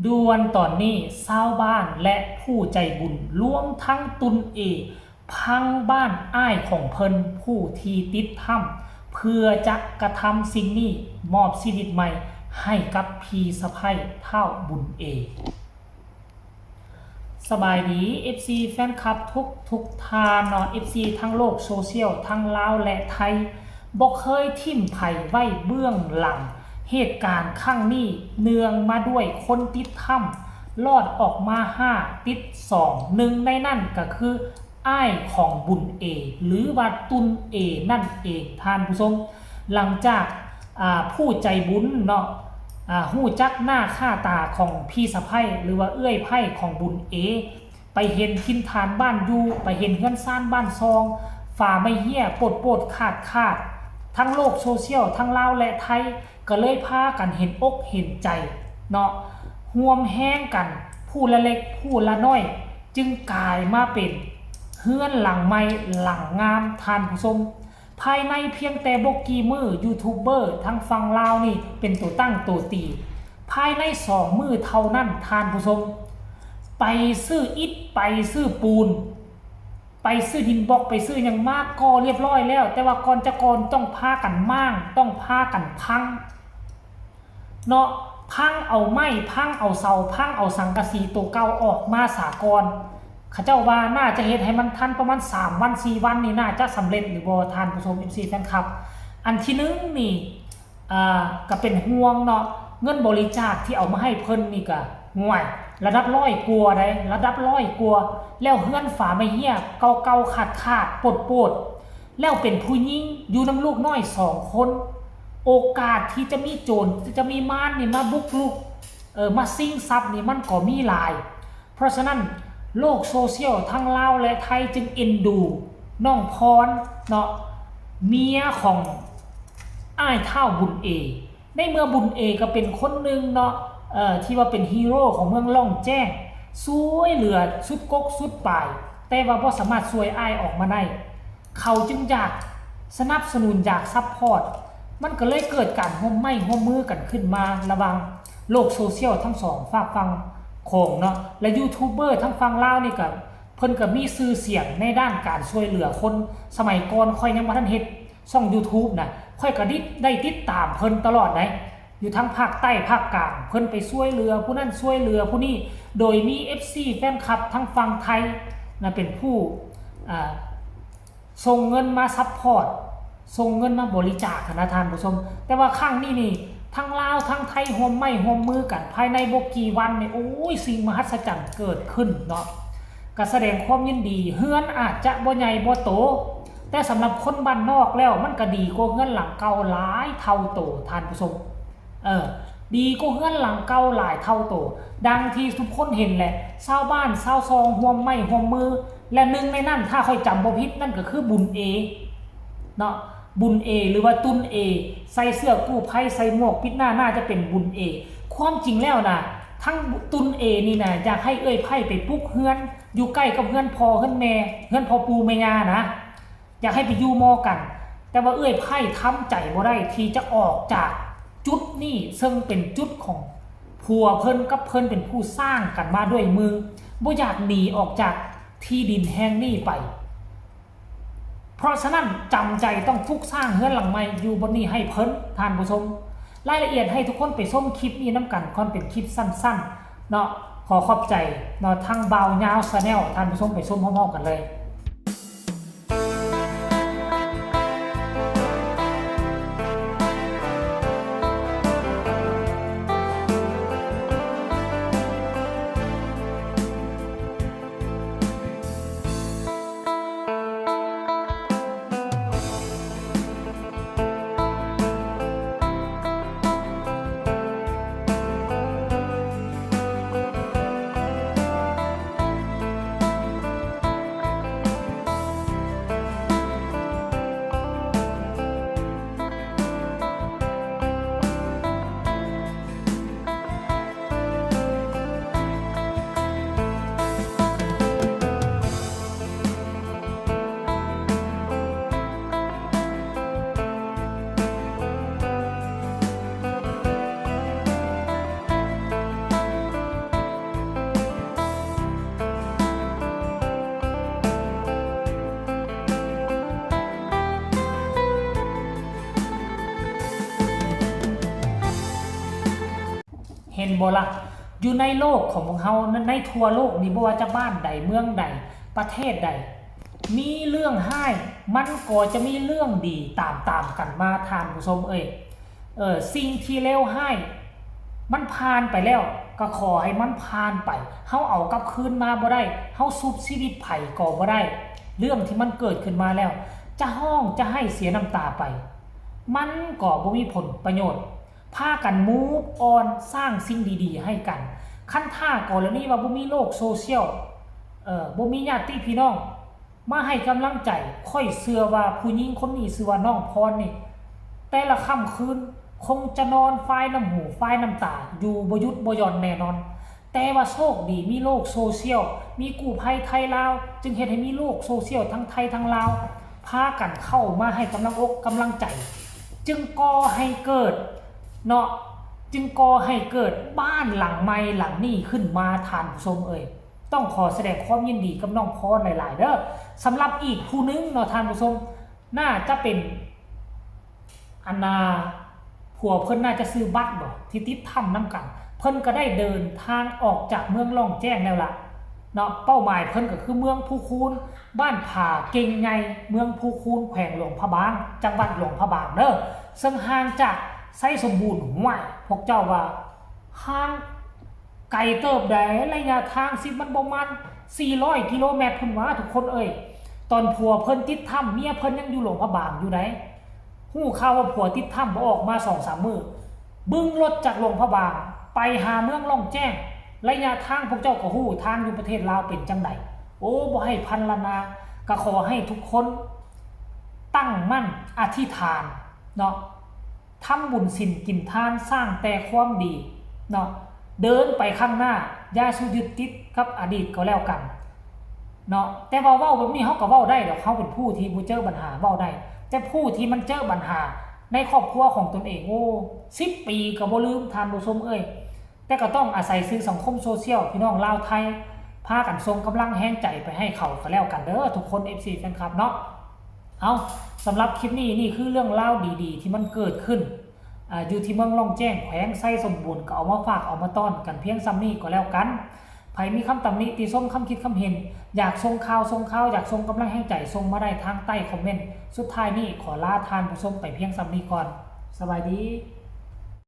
ด่วนตอนนี้ชาวบ้านและผู้ใจบุญรวมทั้งตุนพังบ้านอ้ายของเพิ่นผู้ที่ติดถ้ำเพื่อจะกระทำสิ่งนี้มอบชีวิตใหม่ให้กับพี่สะใภ้เท่าบุญสบายดี FC แฟนคลับทุกทานเนาะ FC ทั้งโลกโซเชียลทั้งลาวและไทยบอกเคยทิ่มไผ่ไว้เบื้องหลังเหตุการณ์ครั้งนี้เนืองมาด้วยคนติดถ้ำรอดออกมา5ติด2หนึ่งในนั่นก็คืออ้ายของบุญหรือว่าตุนนั่นเองท่านผู้ชมหลังจากผู้ใจบุญเนาะหู้จักหน้าค่าตาของพี่สะใภ้หรือว่าเอื้อยไพ่ของบุญไปเห็นทินทานบ้านอยู่ไปเห็นเฮือนซ่านบ้านซองฝ่าไม่เหี้ยปดขาดทั้งโลกโซเชียลทั้งลาวและไทยก็เลยพากันเห็นอกเห็นใจเนาะห่วมแห้งกันผู้ละเล็กผู้ละน้อยจึงกลายมาเป็นเฮือนหลังใหม่หลังงามทานผู้ชมภายในเพียงแต่บกี่มือยูทูบเบอร์ทั้งฝั่งลาวนี่เป็นตัวตั้งตัวตีภายใน2 มือเท่านั้นทานผู้ชมไปซื้ออิฐไปซื้อปูนไปซื้อดินบล็อกไปซื้ออย่างมากก็เรียบร้อยแล้วแต่ว่าก่อนจะก่อนต้องพากันมั่างต้องพากันพังเนาะพังเอาไม้พังเอาเสาพังเอาสังกะสีตัวเก่าออกมาสากลข้าเจ้าว่าน่าจะเฮ็ดให้มันทันประมาณ3 วัน 4 วันนี่น่าจะสำเร็จหรือบ่ทานผู้ชม MC แฟนคลับอันที่1นี่ก็เป็นห่วงเนาะเงินบริจาคที่เอามาให้เพิ่นนี่ก็ห่วยระดับ100 กว่าได้ระดับ100 กว่าแล้วเฮือนฝาไม่เหี้ยเก่าขาดปดแล้วเป็นผู้หญิงอยู่น้ำลูกน้อย2 คนโอกาสที่จะมีโจรจะมีมารนี่มาบุกรุกมาซิ่งทรัพย์นี่มันก็มีหลายเพราะฉะนั้นโลกโซเชียลทั้งลาวและไทยจึงเอ็นดูน้องพรเนาะเมียของอ้ายเท่าบุญในเมื่อบุญก็เป็นคนหนึ่งเนาะที่ว่าเป็นฮีโร่ของเมืองล่องแจ้งช่วยเหลือสุดกกสุดปลายแต่ว่าบ่สามารถช่วยอ้ายออกมาได้เขาจึงอยากสนับสนุนอยากซัพพอร์ตมันก็เลยเกิดการร่วมมือกันขึ้นมาระหว่างโลกโซเชียลทั้งสองฝากฟังของเนาะและยูทูบเบอร์ทั้งฝั่งลาวนี่ก็เพิ่นก็มีชื่อเสียงในด้านการช่วยเหลือคนสมัยก่อนค่อยยังบ่ทันเฮ็ดช่อง YouTube น่ะค่อยก็ได้ติดตามเพิ่นตลอดได้อยู่ทั้งภาคใต้ภาคกลางเพิ่นไปช่วยเหลือผู้นั้นช่วยเหลือผู้นี้โดยมี FC แฟนคลับทั้งฝั่งไทยนะเป็นผู้ส่งเงินมาซัพพอร์ตส่งเงินมาบริจาคนะท่านผู้ชมแต่ว่าครั้งนี้นี่ทั้งลาวทั้งไทยร่วมมือกันภายในบ่กี่วันนี่โอ้ยสิ่งมหัศจรรย์เกิดขึ้นเนาะก็แสดงความยินดีเฮือนอาจจะบ่ใหญ่บ่โตแต่สำหรับคนบ้านนอกแล้วมันก็ดีกว่าเฮือนหลังเก่าหลายเท่าโตท่านผู้ชมดีกว่าเฮือนหลังเก่าหลายเท่าโตดังที่ทุกคนเห็นแหละชาวบ้านชาวซองร่วมมือและหนึ่งในนั้นถ้าค่อยจำบ่ผิดนั่นก็คือบุญเนาะบุญหรือว่าตุนใส่เสื้อกู้ภัยใส่หมวกปิดหน้าน่าจะเป็นบุญความจริงแล้วนะทั้งตุนนี่นะอยากให้เอ้ยไพ่ไปปลุกเฮือนอยู่ใกล้กับเฮือนพ่อเฮือนแม่เฮือนพ่อปูแม่ย่านะอยากให้ไปอยู่มอกันแต่ว่าเอ้ยไพ่ทำใจบ่ได้ที่จะออกจากจุดนี้ซึ่งเป็นจุดของผัวเพิ่นกับเพิ่นเป็นผู้สร้างกันมาด้วยมือบ่อยากหนีออกจากที่ดินแห่งนี้ไปเพราะฉะนั้นจำใจต้องทุกสร้างเฮือนหลังใหม่อยู่บนนี้ให้เพิ่นท่านผู้ชมรายละเอียดให้ทุกคนไปชมคลิปนี้น้ำกันค่อนเป็นคลิปสั้นๆเนาะขอขอบใจเนาะทางเบายาวชาแนลท่านผู้ชมไปชมพร้อมๆกันเลย เห็นบ่ล่ะอยู่ในโลกของพวกเฮาในทั่วโลกนี่บ่ว่าจะบ้านใดเมืองใดประเทศใดมีเรื่องให้มันก็จะมีเรื่องดีตามกันมาท่านผู้ชมสิ่งที่เลวให้มันผ่านไปแล้วก็ขอให้มันผ่านไปเฮาเอากลับคืนมาบ่ได้เฮาซุบชีวิตไผก็บ่ได้เรื่องที่มันเกิดขึ้นมาแล้วจะห้องจะให้เสียน้ำตาไปมันก็บ่มีผลประโยชน์พากันมูฟออนสร้างสิ่งดีๆให้กันคันถ้ากรณีว่าบ่มีโลกโซเชียลบ่มีญาติพี่น้องมาให้กำลังใจค่อยเชื่อว่าผู้หญิงคนนี้ชื่อว่าน้องพรนี่แต่ละค่ำคืนคงจะนอนฝ้ายน้ำหูฝ้ายน้ำตาอยู่บ่หยุดบ่หย่อนแน่นอนแต่ว่าโชคดีมีโลกโซเชียลมีกู้ภัยไทยลาวจึงเฮ็ดให้มีโลกโซเชียลทั้งไทยทั้งลาวพากันเข้ามาให้กำลังอกกำลังใจจึงก่อให้เกิดเนาะจึงก่อให้เกิดบ้านหลังใหม่หลังนี้ขึ้นมาท่านผู้ชมต้องขอแสดงความยินดีกับน้องพรหลายๆเด้อสำหรับอีกผู้นึงเนาะท่านผู้ชมน่าจะเป็นอันนาผัวเพิ่นน่าจะซื้อบัตรบ่ที่ติดถ้ำน้ำกันเพิ่นก็ได้เดินทางออกจากเมืองล่องแจ้งแล้วล่ะเนาะเป้าหมายเพิ่นก็คือเมืองภูคูนบ้านผาเก่งไงเมืองภูคูนแขวงหลวงพระบางจังหวัดหลวงพระบางเด้อซึ่งห่างจากไส้สมบูรณ์ห้วยพวกเจ้าว่าห่างไกลเติบใดระยะทางสิมันประมาณ400กิโลเมตรพุ่นว่าทุกคนตอนผัวเพิ่นติดถ้ำเมียเพิ่นยังอยู่หลวงพระบางอยู่ไหนหู้ข่าวว่าผัวติดถ้ำบ่ออกมา 2-3 มื้อบึ้งรถจากหลวงพระบางไปหาเมืองล่องแจ้งระยะทางพวกเจ้าก็ฮู้ทางอยู่ประเทศลาวเป็นจังไดโอ้บ่ให้พันละนาก็ขอให้ทุกคนตั้งมั่นอธิษฐานเนาะทำบุญศีลกินทานสร้างแต่ความดีเนาะเดินไปข้างหน้าอย่าสุยึดติดกับอดีตก็แล้วกันเนาะแต่ว่าเว้าแบบนี้เฮาก็เว้าได้ดอกเขาเป็นผู้ที่บ่เจอปัญหาเว้าได้แต่ผู้ที่มันเจอปัญหาในครอบครัวของตนเอง10 ปีก็บ่ลืมท่านผู้ชมแต่ก็ต้องอาศัยสื่อสังคมโซเชียลพี่น้องลาวไทยพากันส่งกำลังแห่งใจไปให้เขาก็แล้วกันเด้อทุกคน FC แฟนคลับเนาะเอาสำหรับคลิปนี้นี่คือเรื่องเล่าดีๆที่มันเกิดขึ้นอยู่ที่เมืองล่องแจ้งแขวงไส้สมบูรณ์ก็เอามาฝากเอามาต้อนกันเพียงซ้ำนี้ก็แล้วกันใครมีคำตำหนิติชมคำคิดคำเห็นอยากส่งข่าวอยากส่งกำลังแห่งใจส่งมาได้ทางใต้คอมเมนต์สุดท้ายนี้ขอลาทานผู้ชมไปเพียงซ้ำนี้ก่อนสบายดี